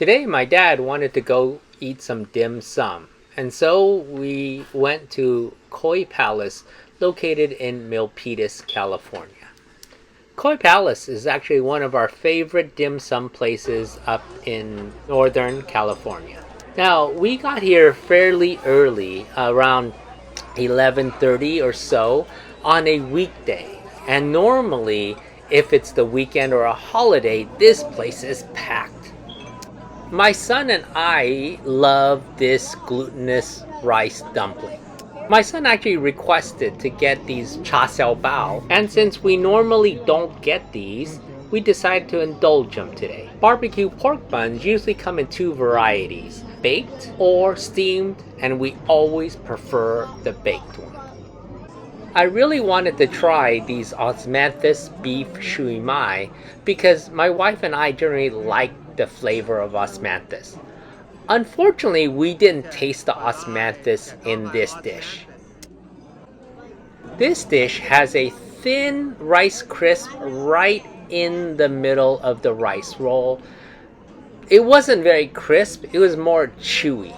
Today my dad wanted to go eat some dim sum, and so we went to Koi Palace located in Milpitas, California. Koi Palace is actually one of our favorite dim sum places up in Northern California. Now, we got here fairly early, around 11:30 or so on a weekday. And normally, if it's the weekend or a holiday, this place is packed. My son and I love this glutinous rice dumpling. My son actually requested to get these cha xiao bao, and since we normally don't get these, we decided to indulge them today. Barbecue pork buns usually come in two varieties, baked or steamed, and we always prefer the baked one. I really wanted to try these osmanthus beef shui mai because my wife and I generally like the flavor of osmanthus. Unfortunately, we didn't taste the osmanthus in this dish. This dish has a thin rice crisp right in the middle of the rice roll. It wasn't very crisp, it was more chewy.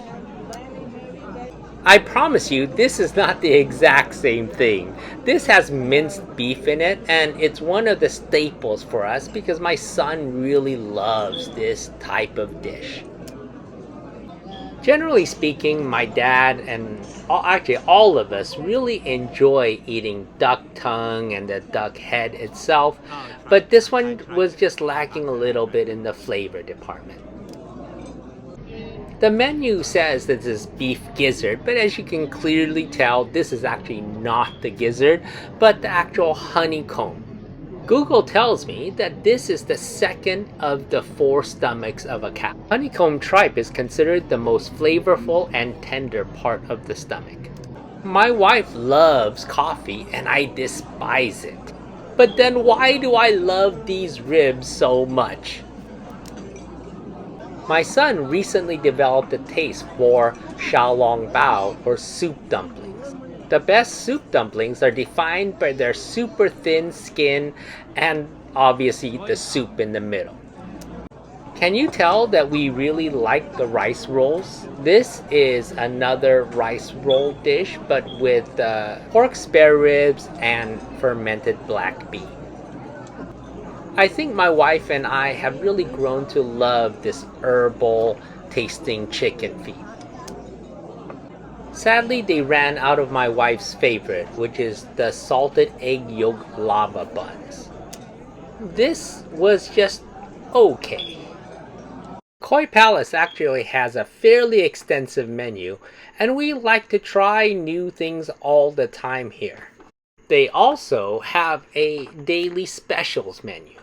I promise you, this is not the exact same thing. This has minced beef in it, and it's one of the staples for us because my son really loves this type of dish. Generally speaking, my dad and actually all of us really enjoy eating duck tongue and the duck head itself, but this one was just lacking a little bit in the flavor department. The menu says that this is beef gizzard, but as you can clearly tell, this is actually not the gizzard, but the actual honeycomb. Google tells me that this is the second of the four stomachs of a cow. Honeycomb tripe is considered the most flavorful and tender part of the stomach. My wife loves coffee and I despise it. But then why do I love these ribs so much? My son recently developed a taste for xiaolongbao or soup dumplings. The best soup dumplings are defined by their super thin skin and obviously the soup in the middle. Can you tell that we really like the rice rolls? This is another rice roll dish but with pork spare ribs and fermented black bean. I think my wife and I have really grown to love this herbal tasting chicken feet. Sadly, they ran out of my wife's favorite, which is the salted egg yolk lava buns. This was just okay. Koi Palace actually has a fairly extensive menu, and we like to try new things all the time here. They also have a daily specials menu.